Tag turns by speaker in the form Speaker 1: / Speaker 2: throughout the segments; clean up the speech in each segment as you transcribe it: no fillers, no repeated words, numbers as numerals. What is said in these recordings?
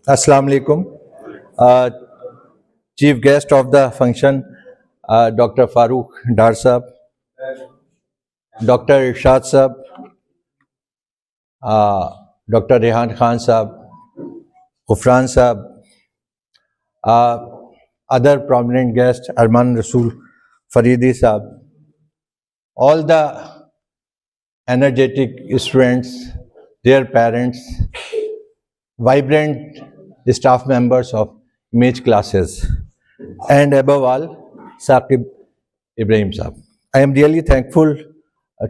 Speaker 1: Assalamu alaikum. Chief guest of the function, Dr. Farooq Dar Sahab, Dr. Irshad Sahab, Dr. Rehan Khan Sahab, Ghufran Sahab, other prominent guests, Arman Rasool Faridi Sahab, all the energetic students, their parents, vibrant staff members of image classes, and above all, Saqib Ibrahim Sahab. I am really thankful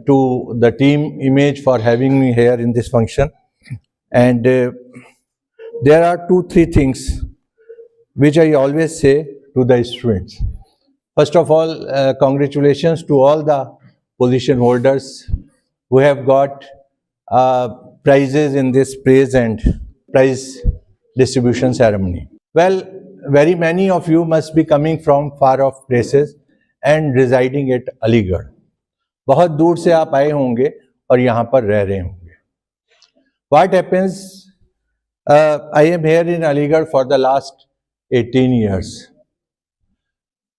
Speaker 1: to the team Image for having me here in this function. And there are 2-3 things which I always say to the students. First of all, congratulations to all the position holders who have got prizes in this praise and prize distribution ceremony. Well, very many of you must be coming from far off places and residing at Aligarh. बहुत दूर से आप आए होंगे और यहाँ पर रह रहे होंगे. What happens? I am here in Aligarh for the last 18 years,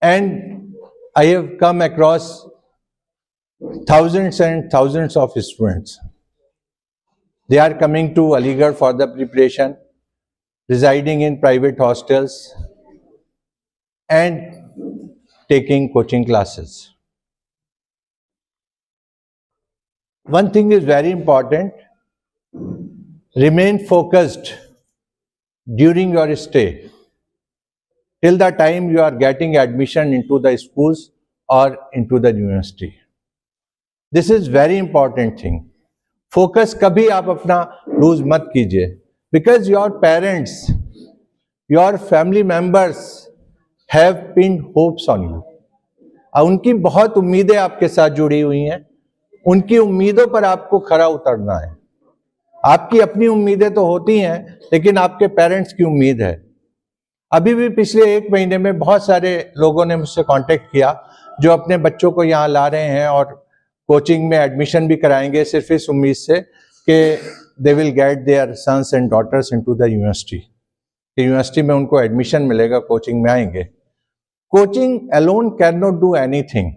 Speaker 1: and I have come across thousands and thousands of students. They are coming to Aligarh for the preparation, residing in private hostels and taking coaching classes. One thing is very important: remain focused during your stay till the time you are getting admission into the schools or into the university. This is very important thing. Focus कभी आप अपना lose मत कीजिए, because your parents, your family members have pinned hopes on you. उनकी बहुत उम्मीदें आपके साथ जुड़ी हुई हैं. उनकी उम्मीदों पर आपको खरा उतरना है. आपकी अपनी उम्मीदें तो होती हैं, लेकिन आपके पेरेंट्स की उम्मीद है. अभी भी पिछले 1 महीने में बहुत सारे लोगों ने मुझसे कांटेक्ट किया जो अपने बच्चों को यहाँ ला रहे हैं और कोचिंग में एडमिशन भी कराएंगे सिर्फ इस उम्मीद से कि they will get their sons and daughters into the university. University में उनको एडमिशन मिलेगा, कोचिंग में आएंगे. Coaching alone can not do anything.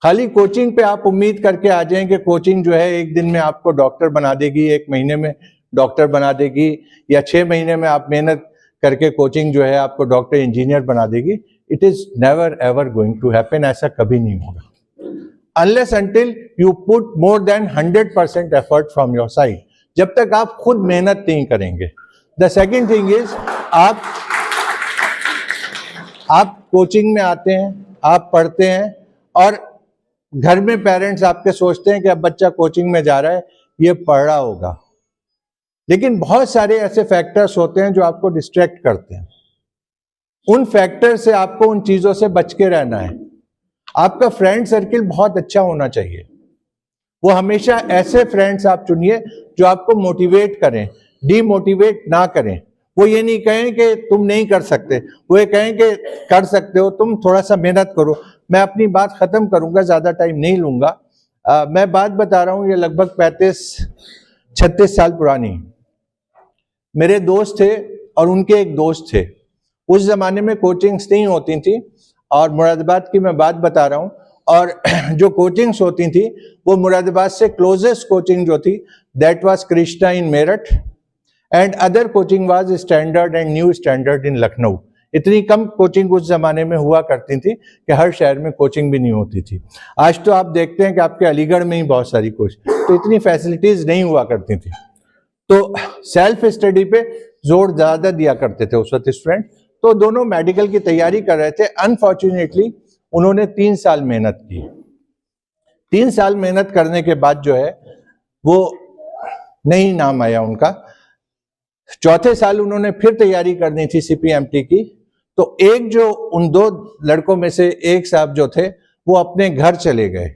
Speaker 1: खाली कोचिंग पे आप उम्मीद करके आ जाएं कि कोचिंग जो है एक दिन में आपको डॉक्टर बना देगी, 1 महीने में डॉक्टर बना देगी, या 6 महीने में आप मेहनत करके कोचिंग जो है आपको डॉक्टर इंजीनियर बना देगी. It is never ever going to happen. ऐसा कभी नहीं होगा unless until you put more than 100% effort from your side. जब तक आप खुद मेहनत नहीं करेंगे. The second thing is, आप कोचिंग में आते हैं, आप पढ़ते हैं, और घर में पेरेंट्स आपके सोचते हैं कि अब बच्चा कोचिंग में जा रहा है, ये पढ़ रहा होगा. लेकिन बहुत सारे ऐसे फैक्टर्स होते हैं जो आपको डिस्ट्रैक्ट करते हैं. उन फैक्टर से आपको उन चीजों से बच के रहना है. आपका फ्रेंड सर्किल बहुत अच्छा होना चाहिए. वो हमेशा ऐसे फ्रेंड्स आप चुनिए जो आपको मोटिवेट करें, डीमोटिवेट ना करें. वो ये नहीं कहें कि तुम नहीं कर सकते, वो ये कहें कि कर सकते हो, तुम थोड़ा सा मेहनत करो. मैं अपनी बात खत्म करूंगा, ज्यादा टाइम नहीं लूंगा. मैं बात बता रहा हूँ, ये लगभग 35-36 साल पुरानी. मेरे दोस्त थे और उनके एक दोस्त थे. उस जमाने में कोचिंग्स नहीं होती थी, और मुरादाबाद की मैं बात बता रहा हूँ. और जो कोचिंग्स होती थी वो मुरादाबाद से क्लोजेस्ट कोचिंग जो थी, that was Krishna in Meerut, and other coaching was standard and new standard in Lucknow. इतनी कम कोचिंग उस जमाने में हुआ करती थी कि हर शहर में कोचिंग भी नहीं होती थी. आज तो आप देखते हैं कि आपके अलीगढ़ में ही बहुत सारी कोचिंग, तो इतनी फैसिलिटीज नहीं हुआ करती थी. तो सेल्फ स्टडी पे जोर ज्यादा दिया करते थे उस वक्त स्टूडेंट. तो दोनों मेडिकल की तैयारी कर रहे थे. अनफॉर्चुनेटली उन्होंने 3 साल मेहनत की. 3 साल मेहनत करने के बाद जो है वो नहीं नाम आया उनका. चौथे साल उन्होंने फिर तैयारी करनी थी CPMT की. तो एक जो उन 2 लड़कों में से एक साहब जो थे वो अपने घर चले गए,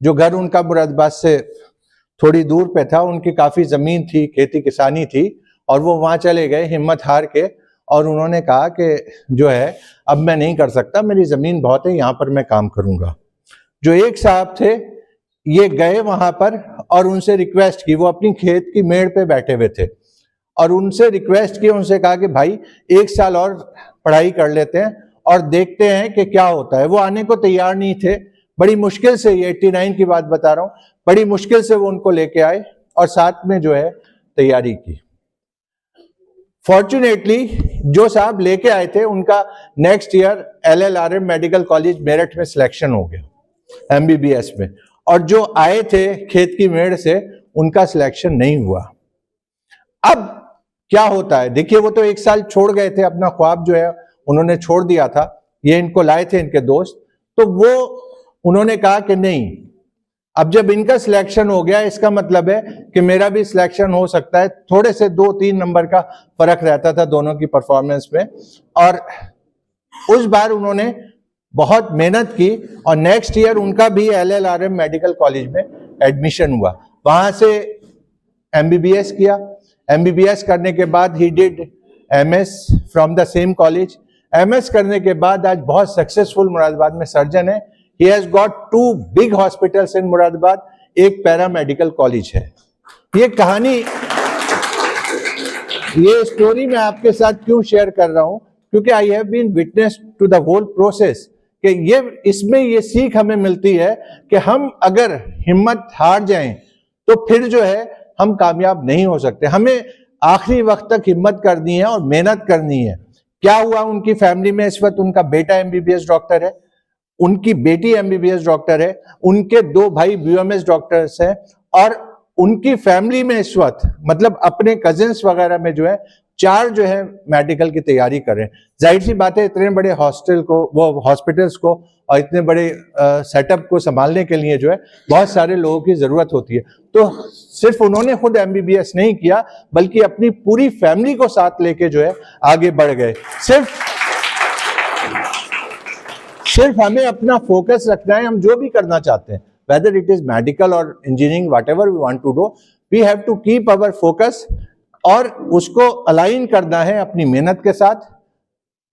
Speaker 1: जो घर उनका मुरादाबाद से थोड़ी दूर पे था. उनकी काफी जमीन थी, खेती किसानी थी, और वो वहां चले गए हिम्मत हार के. और उन्होंने कहा कि जो है अब मैं नहीं कर सकता, मेरी जमीन बहुत है, यहाँ पर मैं काम करूंगा. जो एक साहब थे ये गए वहां पर और उनसे रिक्वेस्ट की. वो अपनी खेत की मेड़ पे बैठे हुए थे और उनसे रिक्वेस्ट की, उनसे कहा कि भाई 1 साल और पढ़ाई कर लेते हैं और देखते हैं कि क्या होता है। वो आने को तैयार नहीं थे, बड़ी मुश्किल से, ये 89 की बात बता रहा हूँ, बड़ी मुश्किल से वो उनको लेके आए और साथ में जो है तैयारी की। फॉर्चुनेटली जो साहब लेके आए थे उनका next year LLRM medical college Meerut में सिलेक्शन हो गया MBBS में, और जो आए थे खेत की मेड़ से उनका सिलेक्शन नहीं हुआ। अब क्या होता है देखिए, वो तो 1 साल छोड़ गए थे, अपना ख्वाब जो है उन्होंने छोड़ दिया था, ये इनको लाए थे इनके दोस्त, तो वो उन्होंने कहा कि नहीं, अब जब इनका सिलेक्शन हो गया इसका मतलब है कि मेरा भी सिलेक्शन हो सकता है। थोड़े से 2-3 नंबर का फर्क रहता था दोनों की परफॉर्मेंस में, और उस बार उन्होंने बहुत मेहनत की और नेक्स्ट ईयर उनका भी LLRM मेडिकल कॉलेज में एडमिशन हुआ। वहां से MBBS किया, MBBS करने के बाद he did MS from the same college. MS करने के बाद आज बहुत सक्सेसफुल मुरादाबाद में सर्जन है। He has got 2 big hospitals in Moradabad, एक पैरामेडिकल कॉलेज है। ये कहानी, ये स्टोरी मैं आपके साथ क्यों शेयर कर रहा हूं, क्योंकि I have been witness to the whole process, कि ये इसमें ये सीख हमें मिलती है कि हम अगर हिम्मत हार जाएं तो फिर जो है हम कामयाब नहीं हो सकते। हमें आखिरी वक्त तक हिम्मत करनी है और मेहनत करनी है। क्या हुआ उनकी फैमिली में, इस वक्त उनका बेटा MBBS डॉक्टर है, उनकी बेटी MBBS डॉक्टर है, उनके 2 भाई BMS डॉक्टर्स हैं, और उनकी फैमिली में इस वक्त मतलब अपने कजिन्स वगैरह में जो है 4 जो है मेडिकल की तैयारी कर रहे हैं। जाहिर सी बात है, इतने बड़े हॉस्पिटल्स को और इतने बड़े सेटअप को संभालने के लिए जो है बहुत सारे लोगों की जरूरत होती है। तो सिर्फ उन्होंने खुद MBBS नहीं किया, बल्कि अपनी पूरी फैमिली को साथ लेके जो है आगे बढ़ गए। सिर्फ हमें अपना फोकस रखना है, हम जो भी करना चाहते हैं, वेदर इट इज मेडिकल और engineering, whatever we want to do, we have to keep our focus और उसको अलाइन करना है अपनी मेहनत के साथ।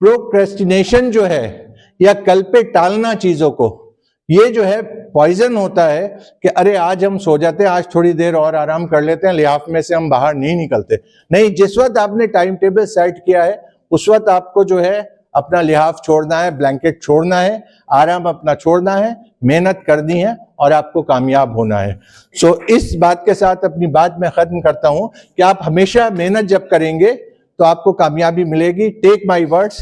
Speaker 1: प्रोक्रेस्टिनेशन जो है या कल पे टालना चीजों को, ये जो है पॉइजन होता है कि अरे आज हम सो जाते हैं, आज थोड़ी देर और आराम कर लेते हैं, लिहाफ में से हम बाहर नहीं निकलते। नहीं, जिस वक्त आपने टाइम टेबल सेट किया है उस वक्त आपको जो है अपना लिहाफ छोड़ना है, ब्लैंकेट छोड़ना है, आराम अपना छोड़ना है, मेहनत करनी है और आपको कामयाब होना है। सो इस बात के साथ अपनी बात मैं खत्म करता हूं कि आप हमेशा मेहनत जब करेंगे तो आपको कामयाबी मिलेगी। Take my words,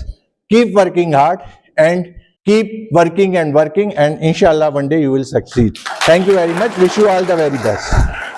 Speaker 1: keep working hard and keep working एंड इंशाल्लाह one day you will succeed. Thank you very much. Wish you all the very best.